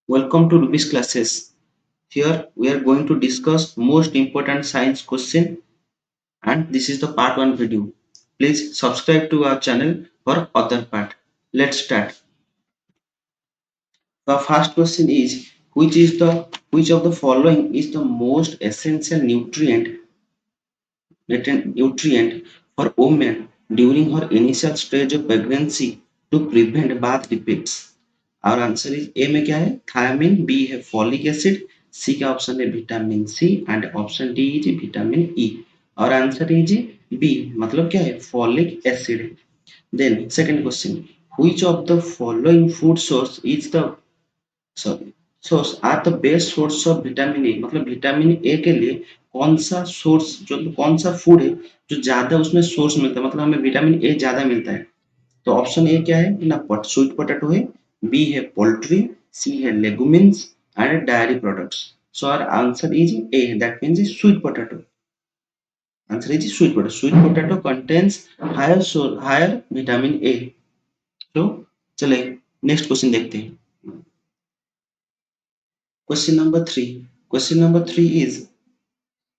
Welcome to Ruby's classes. Here we are going to discuss most important science question and this is the part 1 video. Please subscribe to our channel for other part. Let's start. The first question is which of the following is the most essential nutrient for women during her initial stage of pregnancy to prevent birth defects? और answer is A में क्या है thiamine, B है folic acid, C का option है vitamin C and option D is vitamin E और answer is B मतलब क्या है folic acid. Then second question which of the following food source is the sorry source are the best source of vitamin A मतलब vitamin ए के लिए कौन सा source जो कौन सा फूड है जो ज्यादा उसमें सोर्स मिलता है मतलब हमें विटामिन ए ज्यादा मिलता है। तो ऑप्शन ए क्या है ना स्वीट पोटैटो है, बी है पोल्ट्री, सी है legumes and dairy products. So our answer is A that means sweet potato. Answer is sweet potato. Sweet potato contains higher vitamin A. तो चलिए नेक्स्ट क्वेश्चन देखते हैं। Question number 3। Question number 3 is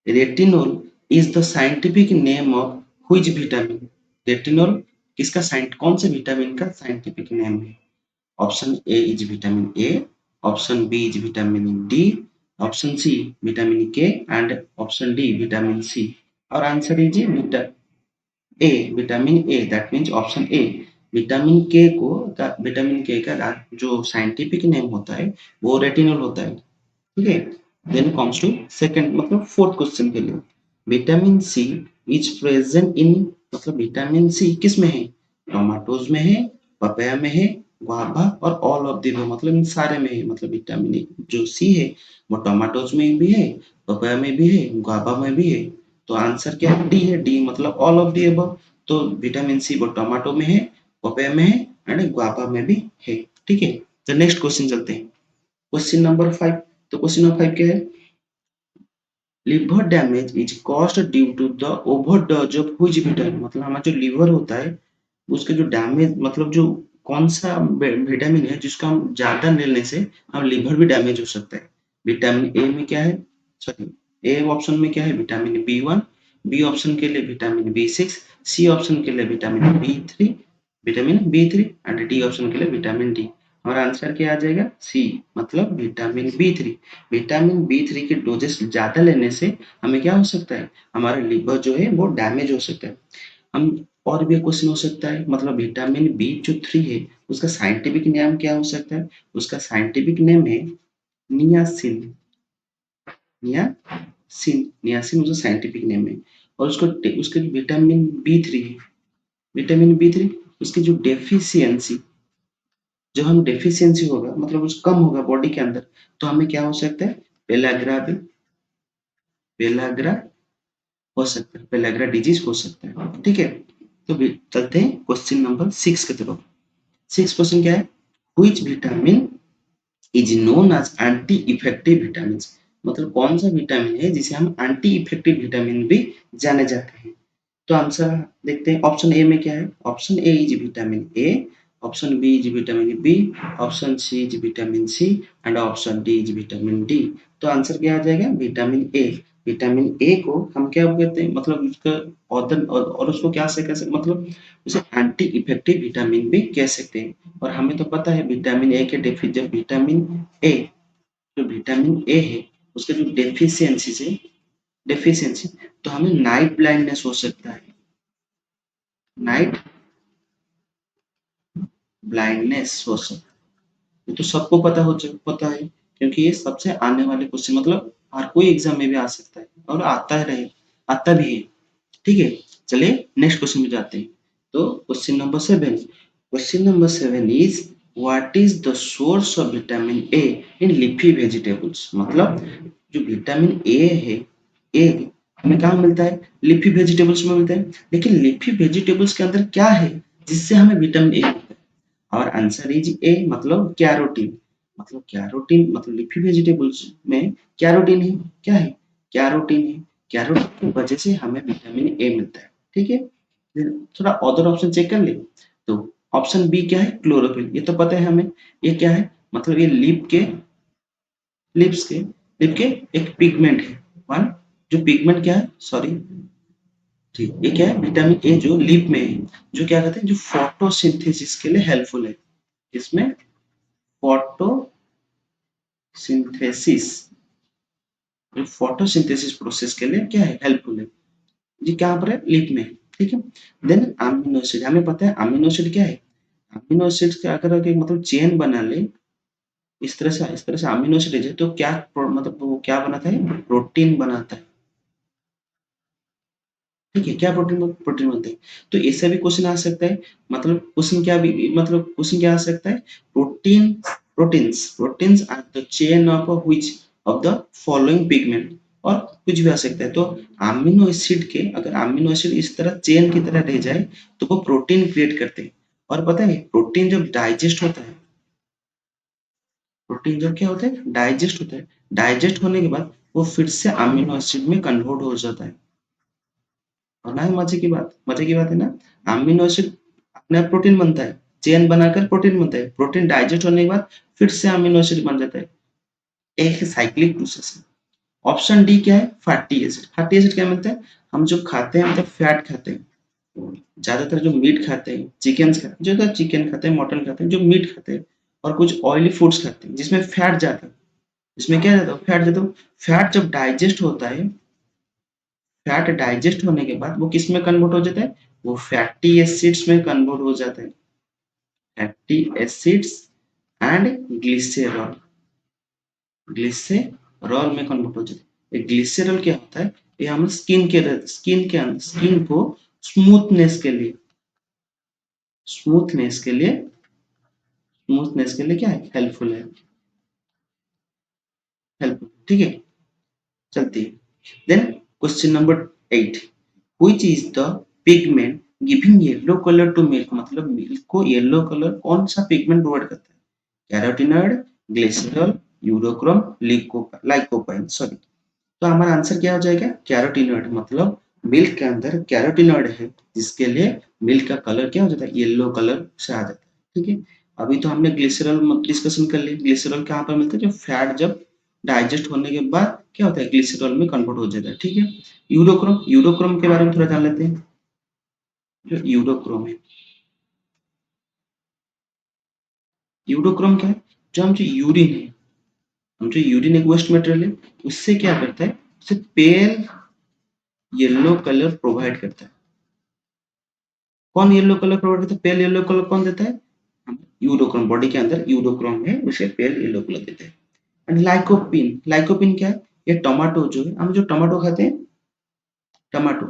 retinol is the scientific name of which vitamin. Retinol किसका कौन से vitamin का scientific name है? Option A is vitamin A, option B is vitamin D, option C vitamin K and option D vitamin C और answer is vitamin A that means option A. Vitamin K का जो scientific name होता है वो retinol होता है। ठीक है। देन कम्स टू सेकंड मतलब फोर्थ क्वेश्चन के लिए vitamin C is present in मतलब विटामिन सी किस में है? टोमेटोज में है, पपाया में है, गुआवा और ऑल ऑफ द अबव मतलब इन सारे में है। मतलब विटामिन जो सी है वो टोमेटोज में भी है, पपाया में भी है, गुआवा में भी है। तो आंसर क्या है? डी है। डी मतलब ऑल ऑफ द अबव। तो विटामिन सी वो टोमेटो में है, पपाया में है एंड गुआवा में भी है। ठीक है। तो नेक्स्ट क्वेश्चन चलते हैं। Question number 5। तो क्वेश्चन नंबर 5 क्या है? Liver damage is caused due to the overdose of which vitamin मतलब हमारा जो लिवर होता है उसके जो डैमेज मतलब जो कौन सा विटामिन है जिसका हम ज्यादा लेने से हम लिवर भी डैमेज हो सकता है। विटामिन ए में क्या है? सॉरी ए ऑप्शन में क्या है? विटामिन बी 1, बी ऑप्शन के लिए विटामिन बी 6, सी ऑप्शन के लिए vitamin B three and D option के लिए विटामिन डी और आंसर क्या आ जाएगा? सी मतलब विटामिन बी 3। विटामिन बी 3 के डोजेस ज्यादा लेने से हमें क्या हो सकता है? हमारा लिवर जो है वो डैमेज हो सकता है। हम और भी क्वेश्चन हो सकता है मतलब विटामिन बी 3 है उसका साइंटिफिक नेम क्या हो सकता है? उसका साइंटिफिक नेम है नियासिन। नियासिन उसका साइंटिफिक नेम है और उसके विटामिन बी 3 उसकी जो डेफिशिएंसी जो हम डेफिशिएंसी होगा मतलब उस कम होगा बॉडी के अंदर तो हमें क्या हो सकता है? पेलाग्रा हो सकता है, पेलाग्रा डिजीज हो सकता है। ठीक है। तो चलते हैं क्वेश्चन नंबर 6 की तरफ। 6 क्वेश्चन क्या है? Which vitamin is known as anti effective vitamin मतलब कौन सा विटामिन है जिसे हम एंटी इफेक्टिव विटामिन भी जाने जाते हैं। तो आंसर देखते हैं। ऑप्शन ए में क्या है? Option A is vitamin A, option B is vitamin B, option C is vitamin C and option D is vitamin D. तो आंसर क्या आ जाएगा? Vitamin A. विटामिन ए को हम क्या कहते हैं मतलब उसका और उसको क्या से कैसे मतलब उसे एंटी इफेक्टिव विटामिन भी कह सकते हैं। और हमें तो पता है विटामिन ए के जब विटामिन ए है उसके जो डेफिशिएंसी तो हमें नाइट ब्लाइंडनेस हो सकता है। नाइट ब्लाइंडनेस हो सकता है। ये तो सबको पता है क्योंकि ये सबसे आने वाले क्वेश्चन मतलब हर कोई एग्जाम में भी आ सकता है और आता भी है। ठीक है। चलिए नेक्स्ट क्वेश्चन में जाते हैं। तो question number 7 is what is the source of vitamin A in leafy vegetables मतलब जो विटामिन ए है ए हमें कहाँ मिलता है? लीफी वेजिटेबल्स में मिलता है। लेकिन लीफी वेजिटेबल्स के अंदर क्या है जिससे हमें विटामिन ए मिलता है? और आंसर इज ए मतलब कैरोटीन। मतलब लीफी वेजिटेबल्स में कैरोटीन है। क्या है? कैरोटीन है। कैरोटीन की वजह से हमें विटामिन ए मिलता है। ठीक है। फिर थोड़ा अदर ऑप्शन चेक कर ले। तो ऑप्शन बी क्या है? क्लोरोफिल। ये तो पता है हमें। ये क्या है? मतलब ये लीफ के लिप के एक पिगमेंट है वन, जो पिगमेंट क्या है, सॉरी, ठीक, ये क्या है, विटामिन ए जो लिप में है, जो क्या कहते हैं, जो फोटोसिंथेसिस के लिए हेल्पफुल है। इसमें फोटोसिंथेसिस, जो फोटोसिंथेसिस प्रोसेस के लिए क्या है, हेल्पफुल है। जी कहाँ पर है, लिप में, ठीक है। देन अमीनो एसिड, हमें पता है अमीनो एसिड क्या है, अमीनो एसिड का अगर मतलब चेन बना ले, इस तरह से अमीनो एसिड है तो क्या मतलब वो क्या बनाता है, प्रोटीन बनाता है, ठीक है, क्या प्रोटीन प्रोटीन बनता है। तो ऐसा भी क्वेश्चन आ सकता है, मतलब क्वेश्चन क्या आ सकता है, proteins are the chain of which of the following pigment, और कुछ भी आ सकता है। तो अमीनो एसिड के, अगर अमीनो एसिड इस तरह चेन की तरह रह जाए तो वो प्रोटीन क्रिएट करते हैं। और पता है प्रोटीन जब डाइजेस्ट होता है, प्रोटीन जब क्या होता है, डाइजेस्ट होता है, डाइजेस्ट होने के बाद वो फिर से अमीनो एसिड में कन्वर्ट हो जाता है। और ना ही मजे की बात है ना, अमीनो एसिड अपने आप प्रोटीन बनता है, चेन बनाकर प्रोटीन बनता है, प्रोटीन डाइजेस्ट होने के बाद फिर से अमीनो एसिड बन जाता है, एक साइक्लिक प्रोसेस है। ऑप्शन डी क्या है, फैटी एसिड। फैटी एसिड क्या मिलता है, हम जो खाते हैं मतलब फैट खाते हैं, ज्यादातर जो मीट खाते हैं, चिकन खाते हैं, मटन खाते हैं, जो मीट खाते हैं, और कुछ ऑयली फूड्स खाते हैं जिसमें फैट ज्यादा है, इसमें क्या जाता है, फैट जाता है। फैट जब डाइजेस्ट होता है, फैट डाइजेस्ट होने के बाद वो किस में कन्वर्ट हो जाता है, वो फैटी एसिड्स में कन्वर्ट हो जाता है, fatty acids and glycerol, glycerol में कन्वर्ट हो जाता है। ग्लिसरॉल क्या होता है, ये हम स्किन को स्मूथनेस के लिए, स्मूथनेस के लिए स्मूथनेस के लिए क्या है, हेल्पफुल है, हेल्पफुल, ठीक है। चलती है, then question number 8, which is the pigment giving yellow colour to milk, मतलब मिल्क को येलो कलर कौन सा पिगमेंट प्रोवाइड करता है, carotenoid, glycerol, urochrome, lycopene, sorry. तो हमारा आंसर क्या हो जाएगा, कैरोटीनॉइड, मतलब मिल्क के अंदर कैरोटीनॉइड है जिसके लिए मिल्क का कलर क्या हो जाता है, येलो कलर से आ जाता है, ठीक है। अभी तो हमने ग्लिसरॉल डिस्कशन कर लिया, ग्लिसरॉल कहाँ पर मिलता है, जब फैट जब डाइजेस्ट होने के बाद क्या होता है, ग्लिसरॉल में कन्वर्ट हो जाता है, ठीक है। यूरोक्रोम के बारे में थोड़ा जान लेते हैं। जो यूरोक्रोम है, यूरोक्रोम क्या है, हम जो यूरिन एक वेस्ट मटेरियल है, उससे क्या करता है, उससे पेल येलो कलर प्रोवाइड करता है। कौन येलो कलर प्रोवाइड करता है, पेल येलो कलर कौन देता है, यूरोक्रोम, बॉडी के अंदर यूरोक्रोम है, उसे पेल येलो कलर देते हैं। एंड लाइकोपिन क्या है, ये टमाटो जो है, हम जो टमाटो खाते हैं, टमाटो,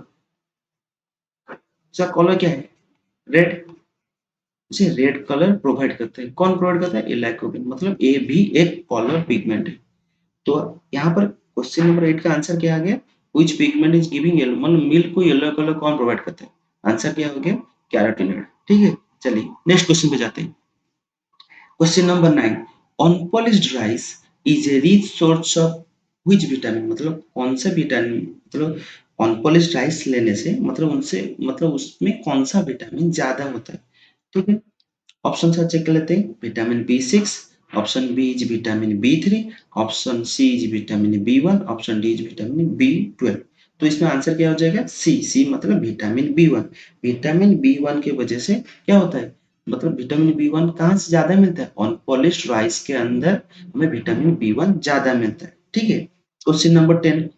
उसका कलर क्या है, रेड, उसे रेड कलर प्रोवाइड करते हैं। कौन प्रोवाइड करता है, लाइकोपिन, मतलब ये भी एक कलर पिगमेंट है। तो यहाँ पर क्वेश्चन नंबर 8 का आंसर क्या आ गया, which pigment is giving yellow, मतलब मिल्क को येलो कलर कौन प्रोवाइड करता है, आंसर क्या हो गया, कैरोटीनॉइड, ठीक है। चलिए नेक्स्ट क्वेश्चन पे जाते हैं। Question number 9, unpolished rice is a rich source of which vitamin, मतलब कौन सा विटामिन, मतलब अनपॉलिश्ड राइस लेने से मतलब उनसे मतलब उसमें कौन सा विटामिन ज्यादा होता है, ठीक है। ऑप्शन से चेक कर लेते हैं, vitamin B 6, option B is vitamin B 3, option C is vitamin B 1, option D is vitamin B 12। तो इसमें आंसर क्या हो जाएगा, सी मतलब विटामिन बी 1। विटामिन बी 1 की वजह से क्या होता है, मतलब विटामिन बी 1 कहाँ से ज्यादा मिलता है, अनपॉलिश्ड राइस के अंदर हमें विटामिन बी 1 ज्यादा मिलता है, ठीक है। Question number 10,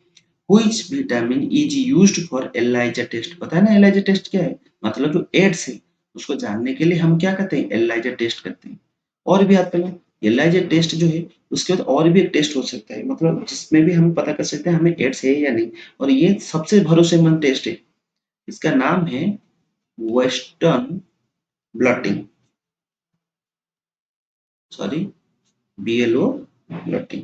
which vitamin is used for ELISA test, पता है ना एलाइजा टेस्ट क्या है, मतलब जो एड्स है उसको जानने के लिए हम क्या करते हैं, एलाइजा टेस्ट करते हैं। और भी आता है एलाइजा टेस्ट जो है, उसके बाद और भी एक टेस्ट हो सकता है, मतलब जिसमें भी हम पता कर सकते हैं हमें एड्स है या नहीं, और ये सबसे भरोसेमंद टेस्ट है। इसका नाम है western blotting, sorry, BLO blotting,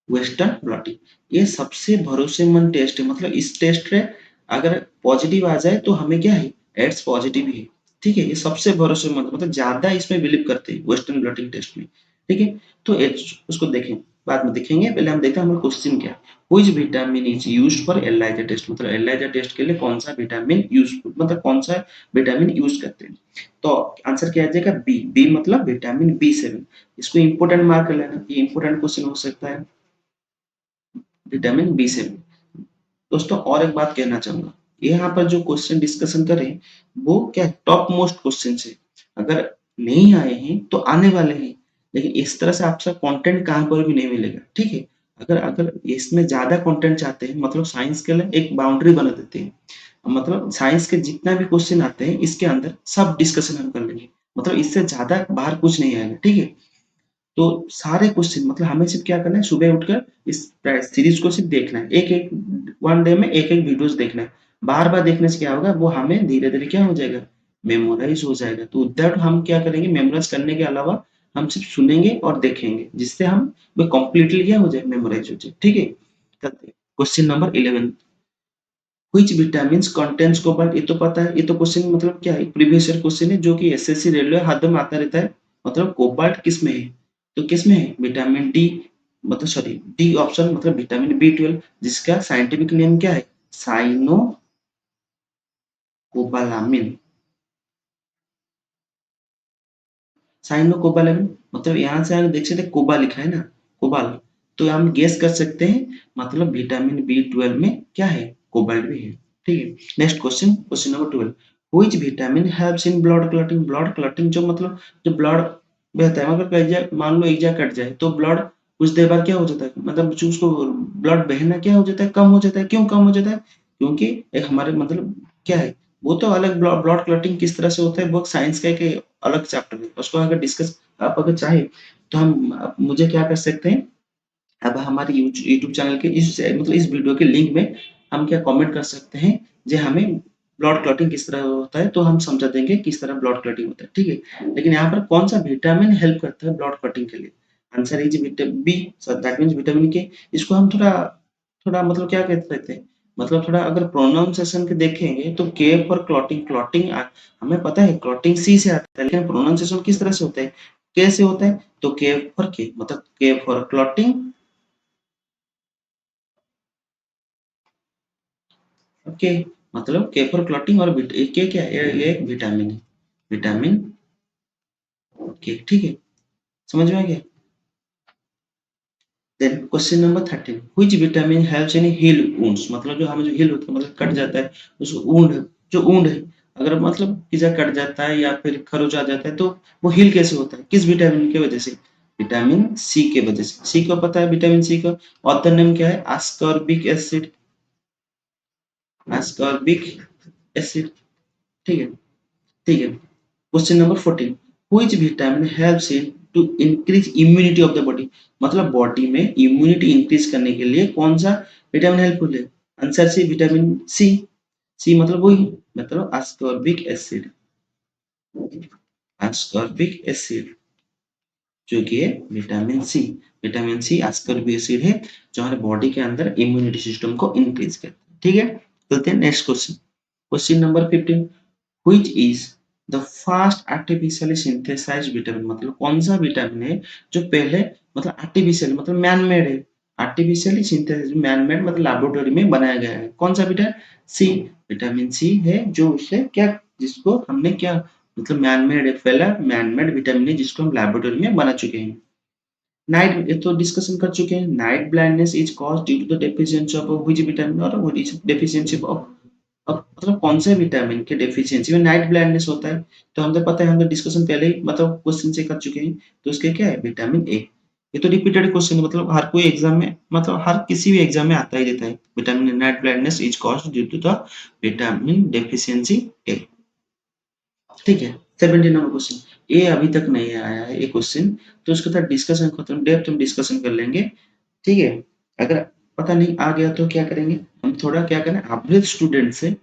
western blotting, ये सबसे भरोसेमंद टेस्ट है, मतलब इस टेस्ट में अगर पॉजिटिव आ जाए तो हमें क्या है, एड्स पॉजिटिव ही है, ठीक है। ये सबसे भरोसेमंद, मतलब ज्यादा इसमें बिलीव करते हैं वेस्टर्न ब्लॉटिंग टेस्ट में, ठीक है। तो उसको देखें, बाद में देखेंगे, पहले हम देखते हैं हमारा क्वेश्चन क्या है। Which vitamin is used for ELISA test, मतलब एलाइजा टेस्ट के लिए कौन सा विटामिन यूजफुल, मतलब कौन सा विटामिन यूज करते हैं। तो आंसर क्या आ जाएगा, बी। बी मतलब विटामिन बी7। इसको इंपोर्टेंट मार्क कर लेना, ये इंपोर्टेंट क्वेश्चन हो सकता है, विटामिन बी7। दोस्तों और एक बात कहना चाहूंगा, यहाँ पर जो क्वेश्चन डिस्कशन करें वो क्या टॉप मोस्ट क्वेश्चन है। अगर नहीं आए हैं तो आने वाले हैं, लेकिन इस तरह से आपका कंटेंट कहाँ पर भी नहीं मिलेगा, ठीक है। अगर अगर इसमें ज्यादा कंटेंट चाहते हैं, मतलब साइंस के लिए एक बाउंड्री बना देते हैं, मतलब साइंस के जितना भी क्वेश्चन आते हैं इसके अंदर सब डिस्कशन हम कर लेंगे, मतलब इससे ज्यादा बाहर कुछ नहीं आएगा, ठीक है। तो सारे क्वेश्चन मतलब हमें सिर्फ क्या करना है, सुबह उठकर इस सीरीज को सिर्फ देखना है, एक एक वन डे में एक एक वीडियोस देखना है। बार बार देखने से क्या होगा, वो हमें धीरे धीरे क्या हो जाएगा, मेमोराइज हो जाएगा। तो दैट हम क्या करेंगे, मेमोराइज करने के अलावा हम सिर्फ सुनेंगे और देखेंगे, जिससे हम वो कंप्लीटली क्या हो जाए, मेमोराइज हो जाए, ठीक है। Question number 11, which vitamins contains cobalt, ये तो पता है, ये तो क्वेश्चन मतलब क्या है, प्रीवियस ईयर क्वेश्चन है जो कि एसएससी रेलवे हर में आता रहता है। मतलब कोबाल्ट किस में है, तो किस में है, विटामिन डी, मतलब सॉरी डी ऑप्शन, मतलब विटामिन बी12, जिसका साइंटिफिक नेम क्या है, साइनो कोबालामिन। साइनोकोबालामिन, मतलब यहाँ से आप देख सकते हैं कोबा लिखा है ना, कोबाल, तो हम गेस कर सकते हैं मतलब विटामिन बी12 में क्या है, कोबाल्ट भी है, ठीक है। Next question, question number 12, which vitamin helps in blood clotting. Blood clotting जो मतलब जो ब्लड बहता है, अगर कट जाए, मान लो एक जगह कट जाए तो ब्लड कुछ देर बाद क्या हो जाता है, मतलब जो उसको ब्लड बहना क्या हो जाता है, कम हो जाता है। क्यों कम हो जाता है, क्योंकि एक हमारे मतलब क्या है, वो तो अलग ब्लड क्लॉटिंग किस तरह से होता है वो साइंस का एक अलग चैप्टर है, उसको अगर डिस्कस आप अगर चाहे तो हम मुझे क्या कर सकते हैं, अब हमारे यूट्यूब चैनल के इस मतलब इस वीडियो के लिंक में हम क्या कमेंट कर सकते हैं, जो हमें ब्लड क्लॉटिंग किस तरह होता है, तो हम समझा देंगे किस तरह ब्लड क्लॉटिंग होता है, ठीक है। लेकिन यहाँ पर कौन सा विटामिन हेल्प करता है ब्लड क्लॉटिंग के लिए, answer is vitamin B, so that means vitamin K. इसको हम थोड़ा थोड़ा मतलब क्या कहते हैं, मतलब थोड़ा अगर प्रोनाउंसिएशन के देखेंगे तो के फॉर क्लॉटिंग, क्लॉटिंग हमें पता है क्लॉटिंग सी से आता है, लेकिन प्रोनाउंसिएशन किस तरह से होता है, के से होता है। तो के फॉर के, मतलब के फॉर क्लॉटिंग, ओके, मतलब के फॉर क्लॉटिंग, और के क्या है, ये एक विटामिन है, विटामिन के, ठीक है, समझ में आ गया। Then question number 13, which vitamin helps in heal wounds, मतलब जो हमें जो हील होता है, मतलब कट जाता है उस वुंड, जो वुंड है, अगर मतलब पिज्जा कट जाता है या फिर खरोच आ जाता है तो वो हील कैसे होता है, किस विटामिन की वजह से, विटामिन सी के वजह से। सी को पता है, विटामिन सी का ऑथर नेम क्या है, आस्कॉर्बिक एसिड, आस्कॉर्बिक एसिड, ठीक है, ठीक है। Question number 14, which vitamin helps in to increase immunity of the body, मतलब बॉडी में इम्यूनिटी इंक्रीज करने के लिए कौन सा विटामिन हेल्पफुल है, answer C vitamin C. C मतलब वही, मतलब आस्कॉर्बिक एसिड, आस्कॉर्बिक एसिड जो कि है vitamin C. Vitamin C ascorbic acid है जो हमारे बॉडी के अंदर इम्यूनिटी सिस्टम को इंक्रीज करता है, ठीक है। चलते हैं next question, question number 15, which is the first artificially synthesized vitamin, मतलब कौन सा विटामिन है जो पहले मतलब आर्टिफिशियल मतलब मैन मेड है, आर्टिफिशियली सिंथेसाइज्ड मैन मेड मतलब लैबोरेटरी में बनाया गया है, कौन सा विटामिन, सी। विटामिन सी है जो उसे क्या, जिसको हमने क्या मतलब मैन मेड है, पहला मैन मेड विटामिन है जिसको हम लैबोरेटरी में बना चुके हैं। नाइट, ये तो डिस्कशन कर चुके हैं, night blindness is caused due to the deficiency of which vitamin, और व्हिच डेफिशिएंसी ऑफ, अब मतलब कौन से विटामिन के डेफिशिएंसी में नाइट ब्लाइंडनेस होता है। तो हमें पता है, हम तो डिस्कशन पहले ही मतलब क्वेश्चन से कर चुके हैं, तो उसके क्या है, विटामिन ए। ये तो रिपीटेड क्वेश्चन है, मतलब हर कोई एग्जाम में, मतलब हर किसी भी एग्जाम में आता ही रहता है, vitamin night blindness is caused due to the vitamin deficiency A, ठीक है। 17 नंबर क्वेश्चन, ये अभी तक नहीं आया है ये क्वेश्चन, तो उसके साथ डिस्कशन खत्म, डेप्थ में डिस्कशन कर लेंगे, ठीक है। अगर पता नहीं आ गया तो क्या करेंगे, हम थोड़ा क्या करें, एवरेज स्टूडेंट से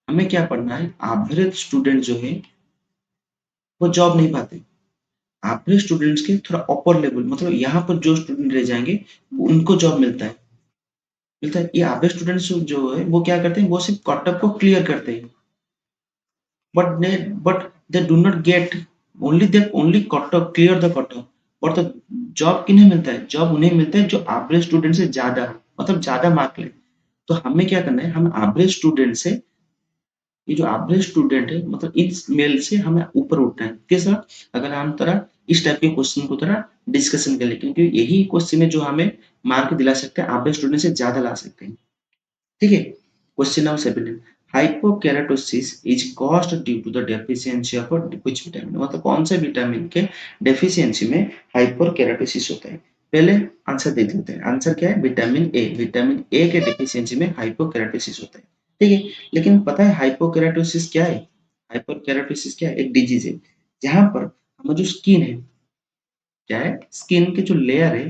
हमें क्या पढ़ना है, एवरेज स्टूडेंट जो है वो जॉब नहीं पाते, एवरेज स्टूडेंट्स के थोड़ा अपर लेवल, मतलब यहाँ पर जो स्टूडेंट रह जाएंगे उनको जॉब मिलता है, मिलता है। ये एवरेज स्टूडेंट्स जो है वो क्या करते हैं, वो सिर्फ कट ऑफ को क्लियर करते हैं, but they do not get, only they only cut off, clear the cut off, और तो जॉब किन्हें मिलता है, जॉब उन्हें मिलता है जो एवरेज स्टूडेंट से ज्यादा हो, मतलब ज्यादा मार्क ले। तो हमें क्या करना है, हम एवरेज स्टूडेंट से, ये जो एवरेज स्टूडेंट है मतलब इस मेल से हमें ऊपर उठना है। कैसा, अगर हम तरह इस टाइप के क्वेश्चन को तरह डिस्कशन कर ले, क्योंकि यही क्वेश्चन है जो हमें मार्क दिला सकते हैं, एवरेज स्टूडेंट से ज्यादा ला सकते हैं। ठीक है। Question number 17, hypokeratosis is caused due to the deficiency of which vitamin, मतलब कौन से विटामिन के डेफिशिएंसी में हाइपोकेराटोसिस होता है। पहले आंसर देख लेते हैं। आंसर क्या है, विटामिन ए। विटामिन ए के डेफिशिएंसी में हाइपोकेराटोसिस होता है। ठीक है। लेकिन पता है हाइपोकेराटोसिस क्या है, हाइपोकेराटोसिस क्या है, एक डिजीज है जहां पर हमारा जो स्किन है, क्या है, स्किन के जो लेयर है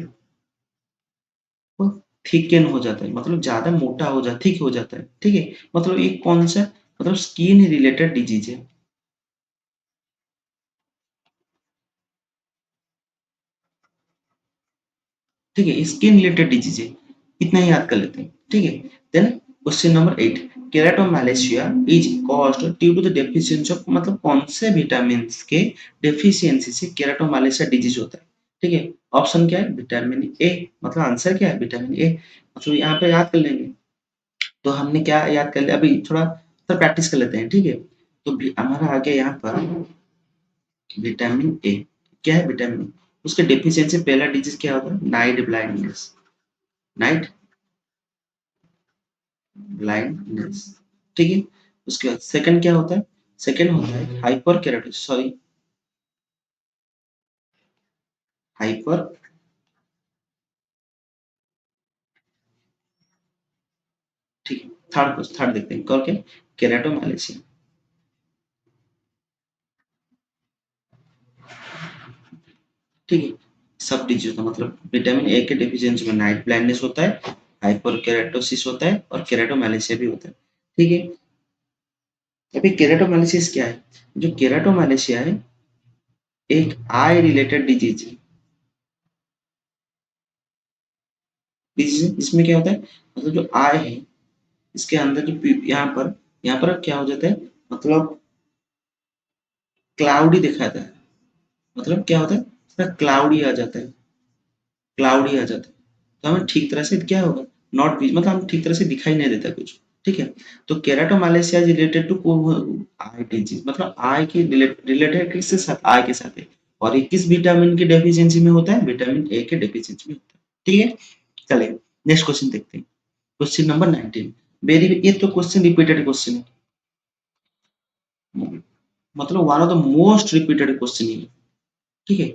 वो थिकन हो जाता है, मतलब ज्यादा मोटा हो जाता, थिक हो जाता है। ठीक है। मतलब एक कौन सा, मतलब स्किन रिलेटेड डिजीज है। ठीक है, स्किन रिलेटेड डिजीज है, इतना ही याद कर लेते हैं। ठीक है। Then question number 8, keratomalacia is caused due to the deficiency of, मतलब कौन से विटामिन के डेफिशिएंसी से केराटोमैलेशिया डिजीज होता है। ठीक है। ऑप्शन क्या है, विटामिन ए, मतलब आंसर क्या है, विटामिन ए। मतलब यहाँ पे याद कर लेंगे। तो हमने क्या याद कर लिया, अभी थोड़ा तो प्रैक्टिस कर लेते हैं। ठीक है। तो हमारा आ गया यहाँ पर विटामिन ए। क्या है विटामिन ए, उसके डेफिशिएंसी पहला डिजीज क्या होता है, नाइट ब्लाइंडनेस। Night blindness. ठीक है। उसके बाद सेकंड क्या होता है, सेकंड होता है हाइपर केराटोसिस, सॉरी, हाइपर, ठीक है। थर्ड देखते हैं कौन, क्या, केराटोमैलेशिया। ठीक है। सब डिजीज होता है, मतलब विटामिन ए के डेफिशिएंसी में नाइट ब्लाइंडनेस होता है, हाइपर केराटोसिस होता है और केराटोमैलेशिया भी होता है। ठीक है। अभी केराटोमैलेसिस क्या है, जो केराटोमैलेशिया है एक आई रिलेटेड डिजीज है। डिजीज इसमें क्या होता है, मतलब जो आई है इसके अंदर जो यहाँ पर क्या हो जाता है, मतलब क्लाउडी दिखाता है। मतलब क्या होता है, थोड़ा क्लाउडी आ जाता है, क्लाउडी आ जाता है। तो हमें ठीक तरह से क्या होगा, नॉट विज, मतलब हम ठीक तरह से दिखाई नहीं देता कुछ। ठीक है। तो keratomalacia is related to eye disease, मतलब आई के रिलेटेड किसके साथ, आई के साथ है। और ये किस विटामिन की डेफिशिएंसी में होता है, विटामिन ए के डेफिशिएंसी में होता है। ठीक है। चलिए नेक्स्ट क्वेश्चन देखते हैं। क्वेश्चन नंबर 19, वेरी, ये तो क्वेश्चन रिपीटेड क्वेश्चन है, मतलब one of the most repeated question है। ठीक है।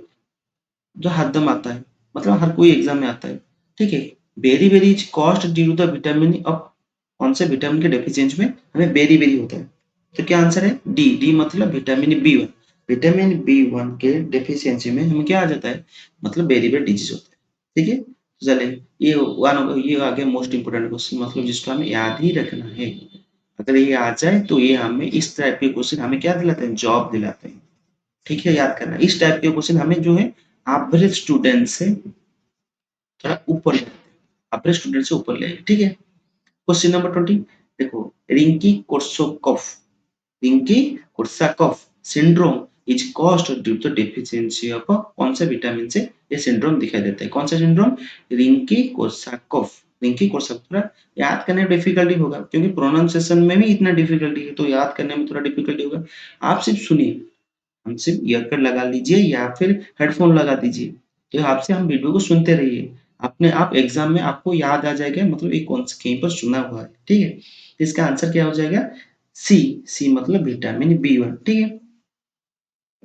जो हरदम आता है, मतलब हर कोई एग्जाम में आता है। ठीक है। Beriberi is caused due to the vitamin of, कौन से विटामिन के डेफिशिएंसी में हमें बेरी बेरी होता है। तो क्या आंसर है, डी। डी मतलब vitamin B one. Vitamin B one के डेफिशिएंसी में हमें क्या आ जाता है, मतलब बेरी बेरी डिजीज होता है। ठीक है। तो चलिए ये वन, ये आ गया मोस्ट इंपोर्टेंट क्वेश्चन, मतलब जिसको हमें याद ही रखना है। अगर ये आ जाए तो ये हमें इस टाइप के क्वेश्चन हमें क्या दिलाते हैं, जॉब दिलाते हैं। ठीक है, याद करना इस टाइप के क्वेश्चन हमें जो है एवरेज स्टूडेंट से थोड़ा ऊपर ले, एवरेज स्टूडेंट से ऊपर ले। ठीक है। क्वेश्चन नंबर 20, देखो, Wernicke Korsakoff, Wernicke Korsakoff syndrome is caused due to deficiency of, कौन से विटामिन से ये सिंड्रोम दिखाई देता है, कौन सा syndrome, Rinki Korsakoff. Rinki Korsakoff, थोड़ा याद करने में डिफिकल्टी होगा क्योंकि प्रोनाउंसिएशन में भी इतना डिफिकल्टी है, तो याद करने में थोड़ा डिफिकल्टी होगा। आप सिर्फ सुनिए, हम सिर्फ ईयरकट लगा लीजिए या फिर हेडफोन लगा दीजिए, तो आपसे हम वीडियो को सुनते रहिए, अपने आप एग्जाम में आपको याद आ जाएगा, मतलब एक कौन कहीं पर सुना हुआ है। ठीक है। तो इसका आंसर क्या हो जाएगा, सी। सी मतलब विटामिन बी वन। ठीक है।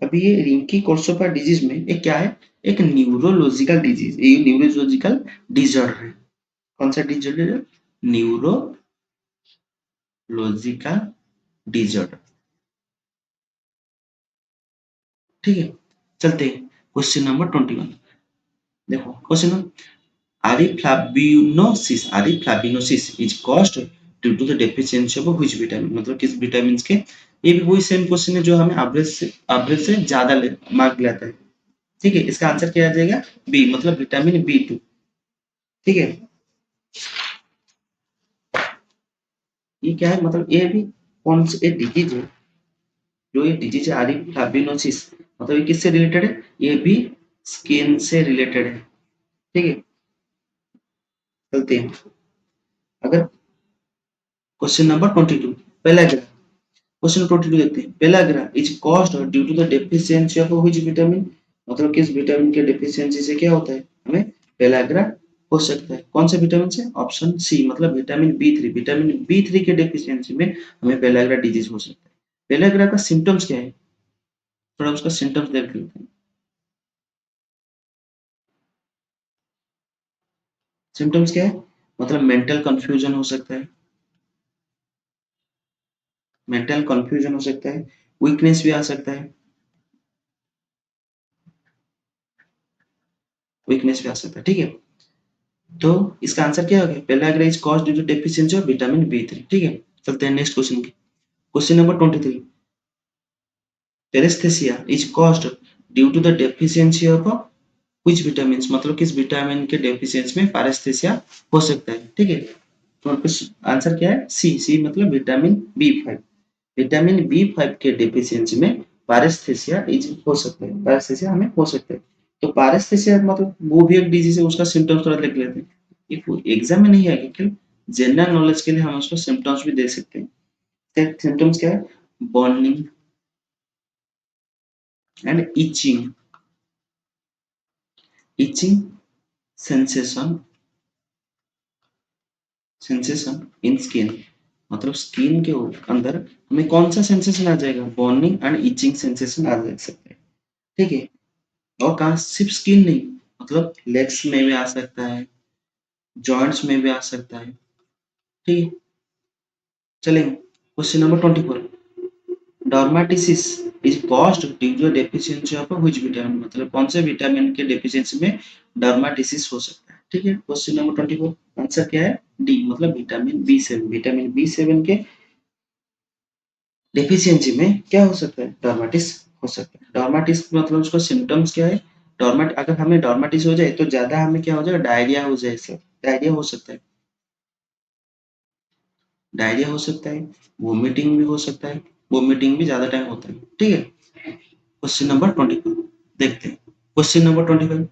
अभी ये रिंकी कोर्सोपा डिजीज में एक क्या है, एक न्यूरोलॉजिकल डिजीज, ये न्यूरोलॉजिकल डिसऑर्डर है। कौन सा डिसऑर्डर है, न्यूरोलॉजिकल डिसऑर्डर। ठीक है। चलते हैं क्वेश्चन नंबर 21। देखो question, Ariflavinosis is caused due to the deficiency of which vitamin, मतलब किस विटामिन के, ये भी वही सेम क्वेश्चन है जो हमें एवरेज से ज्यादा मार्क लाता है। ठीक है। इसका आंसर क्या आ जाएगा, बी, मतलब विटामिन बी टू। ठीक है। ये क्या है, मतलब ये भी कौन सी एक डिजीज है, जो ये डिजीज है आरिफ्लाविनोसिस, मतलब ये किससे रिलेटेड है, ये भी स्किन से रिलेटेड है। ठीक है, चलते हैं। अगर क्वेश्चन नंबर 22 पेलाग्रा, क्वेश्चन 22 देखते हैं। Pellagra is caused due to the deficiency of which vitamin, मतलब किस विटामिन के डेफिशिएंसी से क्या होता है हमें पेलाग्रा हो सकता है। कौन से विटामिन से? ऑप्शन सी मतलब vitamin B three, vitamin B three के डेफिशिएंसी में हमें पेलाग्रा डिजीज हो सकता है। पेलाग्रा का सिम्टम्स क्या है, थोड़ा उसका सिम्टम्स देख लेते हैं। सिम्टम्स क्या है? मतलब मेंटल कंफ्यूजन हो सकता है, मेंटल कंफ्यूजन हो सकता है, वीकनेस भी आ सकता है, वीकनेस भी आ सकता है। ठीक है, तो इसका आंसर क्या हो गया? Pellagra is caused due to deficiency of vitamin B three. ठीक है, चलते हैं नेक्स्ट क्वेश्चन की। Question number 23, paresthesia is caused due to the deficiency of which vitamin, मतलब किस विटामिन के डेफिशिएंसी में पेरेस्थेसिया हो सकता है। ठीक है, तो आंसर क्या है? सी, सी मतलब विटामिन बी 5, विटामिन बी 5 के डेफिशिएंसी में पारेस्थेसिया इज हो सकता है, पारेस्थेसिया हमें हो सकता है। तो पारेस्थेसिया मतलब वो भी एक डिजीज है, उसका सिम्टम्स थोड़ा देख लेते हैं। ये एग्जाम में नहीं आएगा, केवल जनरल नॉलेज के लिए हम उसको सिम्टम्स भी दे सकते हैं। सिम्टम्स क्या है? Burning and itching, itching sensation, sensation in skin, मतलब स्किन के अंदर हमें कौन सा सेंसेशन आ जाएगा? बर्निंग एंड इचिंग सेंसेशन आ जा सकता है। ठीक है, और कहाँ? सिर्फ स्किन नहीं, मतलब लेग्स में भी आ सकता है, जॉइंट्स में भी आ सकता है। ठीक है, चलेंगे। Question number 24, dermatitis is caused due to deficiency of which vitamin, मतलब कौन से विटामिन के डेफिशिएंसी में डर्माटिसिस हो सकता है। ठीक है, क्वेश्चन नंबर 24 आंसर क्या है? डी मतलब विटामिन बी 7, विटामिन बी 7 के डेफिशिएंसी में क्या हो सकता है? डर्माटिस हो सकता है। डर्माटिस मतलब उसका सिम्टम्स क्या है? डॉर्मेट, अगर हमें डॉर्मेटिस हो जाए तो ज्यादा हमें क्या हो जाएगा? डायरिया हो जाए, सर डायरिया हो सकता है, डायरिया हो सकता है, वोमिटिंग भी हो सकता है, वोमिटिंग भी ज्यादा टाइम होता है। ठीक है, क्वेश्चन नंबर 24 देखते हैं। Question number 25,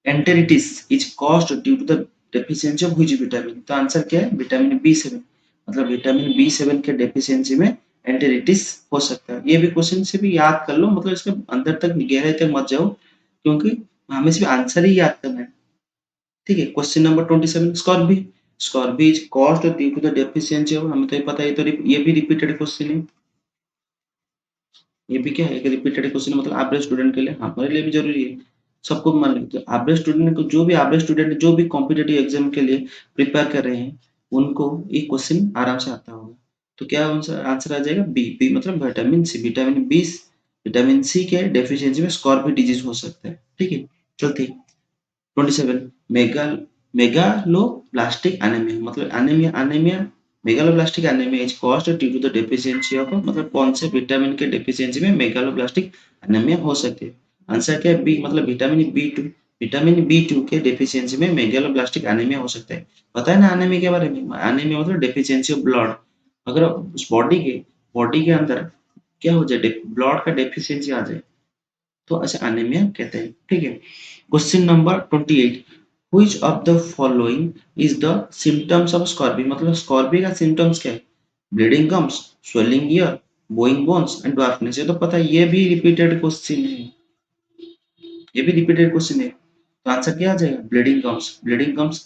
enteritis is caused due to the deficiency of which vitamin, तो आंसर क्या है? विटामिन बी 7, मतलब विटामिन बी 7 के डेफिशिएंसी में एंटेरिटिस हो सकता है। ये भी क्वेश्चन से भी याद कर लो, मतलब इसके अंदर तक गहराई तक मत जाओ, क्योंकि हमें सिर्फ आंसर ही याद करना है। ठीक है, question number 27, scurvy, scurvy is caused due to the deficiency of, हमें तो ये पता है, तो ये भी रिपीटेड क्वेश्चन है, ये भी क्या है? एक रिपीटेड क्वेश्चन, मतलब एवरेज स्टूडेंट के लिए, हमारे लिए भी जरूरी है, सबको मान लो। तो एवरेज स्टूडेंट को, जो भी एवरेज स्टूडेंट जो भी कॉम्पिटिटिव एग्जाम के लिए प्रिपेयर कर रहे हैं, उनको ये क्वेश्चन आराम से आता होगा। तो क्या आंसर आ जाएगा? बी, बी मतलब विटामिन सी, विटामिन सी के डेफिशिएंसी में स्कॉर्बी डिजीज हो सकता है। ठीक है, चलते 27, मेगा मेगालोब्लास्टिक एनीमिया, मतलब anaemia, anaemia megaloblastic anaemia is caused due to the deficiency of, मतलब कौन से विटामिन के डेफिशिएंसी में मेगालोब्लास्टिक एनीमिया हो सकती है। आंसर क्या है? बी मतलब विटामिन बी 2, विटामिन बी 2 के डेफिशिएंसी में मेगालोब्लास्टिक एनीमिया हो सकता है। पता है ना एनीमिया के बारे में? एनीमिया मतलब डेफिशिएंसी ऑफ ब्लड, अगर उस बॉडी के अंदर क्या हो जाए? ब्लड का डेफिशिएंसी आ जाए, तो ऐसे एनीमिया कहते हैं। ठीक है, question number 28, which of the following is the symptoms of scurvy, मतलब स्कॉर्बी का सिम्टम्स क्या है? Bleeding gums, swelling ear, bowing bones and darkness, ये तो पता है, ये भी रिपीटेड क्वेश्चन है, ये भी रिपीटेड क्वेश्चन है। तो आंसर क्या आ जाएगा? ब्लीडिंग गम्स, ब्लीडिंग गम्स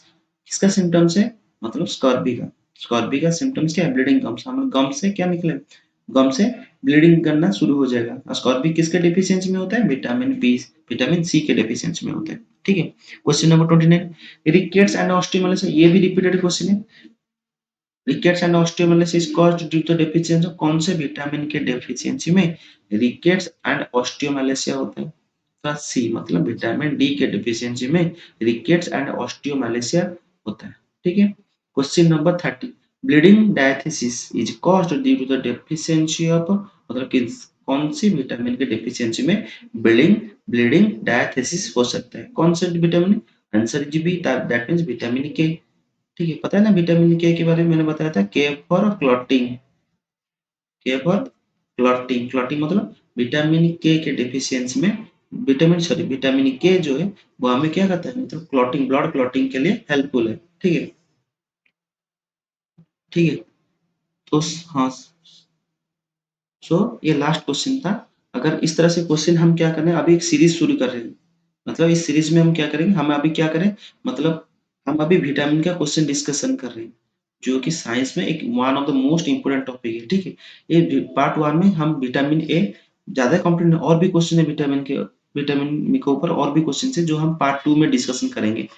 किसका सिम्टम्स है? मतलब स्कॉर्बी का, स्कॉर्बी का सिम्टम्स क्या है? ब्लीडिंग गम्स, हमें गम से क्या निकले? गम से ब्लीडिंग करना शुरू हो जाएगा। स्कॉर्बी किसके डेफिशिएंसी में होता है? विटामिन सी के डेफिशिएंसी में होता है। ठीक है, question number 29, rickets and osteomalacia, ये भी रिपीटेड क्वेश्चन है। Rickets and osteomalacia is caused due to deficiency of, कौन से विटामिन के डेफिशिएंसी में रिकेट्स एंड ऑस्टियोमाइलिसिया होता है? का सी मतलब विटामिन डी के डेफिशिएंसी में रिकेट्स एंड ऑस्टियोमाइलिसिया होता है। ठीक है, question number 30, bleeding diathesis is caused due to the deficiency of, मतलब किस कौन सी विटामिन के डेफिशिएंसी में ब्लीडिंग ब्लीडिंग डायथिसिस हो सकता है? कौन सा vitamin? Answer is B, that means vitamin K. ठीक है, पता है ना विटामिन के बारे में मैंने बताया था, के फॉर क्लॉटिंग, के फॉर क्लॉटिंग, क्लॉटिंग मतलब विटामिन के डेफिशिएंसी में विटामिन के जो है वो हमें क्या करता है, मतलब क्लॉटिंग, ब्लड क्लॉटिंग के लिए हेल्पफुल है। ठीक है, ठीक है। तो हाँ, सो ये लास्ट क्वेश्चन था। अगर इस तरह से क्वेश्चन हम क्या करें, अभी एक सीरीज शुरू कर रहे हैं, मतलब इस सीरीज में हम क्या करेंगे, हम अभी क्या करें, मतलब हम अभी विटामिन का क्वेश्चन डिस्कशन कर रहे हैं, जो कि साइंस में एक one of the most important topic है। ठीक है, ये पार्ट वन में हम विटामिन ए ज्यादा कंप्लीट, और भी क्वेश्चन है विटामिन के ऊपर और भी क्वेश्चन है जो हम पार्ट टू में डिस्कशन करेंगे,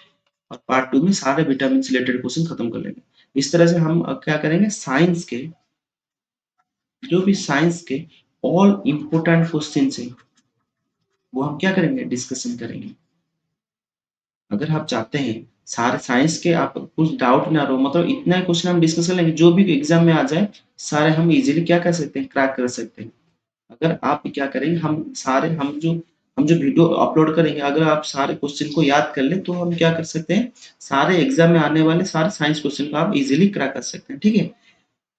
और पार्ट टू में सारे विटामिन से रिलेटेड क्वेश्चन खत्म कर लेंगे। इस तरह से हम क्या करेंगे, साइंस के जो भी साइंस के ऑल इम्पोर्टेंट क्वेश्चन है वो हम क्या करेंगे, डिस्कशन करेंगे। अगर आप चाहते हैं सारे साइंस के आप कुछ डाउट ना रहो, मतलब इतना ही क्वेश्चन हम डिस्कस कर लेंगे, जो भी एग्जाम में आ जाए सारे हम इजीली क्या कर सकते हैं, क्रैक कर सकते हैं। अगर आप क्या करेंगे, हम जो वीडियो अपलोड करेंगे, अगर आप सारे क्वेश्चन को याद कर ले तो हम क्या कर सकते हैं, सारे एग्जाम में आने वाले सारे साइंस क्वेश्चन को आप इजीली क्रैक कर सकते हैं। ठीक है,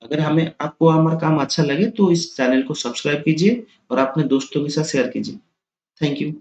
अगर हमें आपको हमारा काम अच्छा लगे तो इस चैनल को सब्सक्राइब कीजिए और अपने दोस्तों के साथ शेयर कीजिए। Thank you.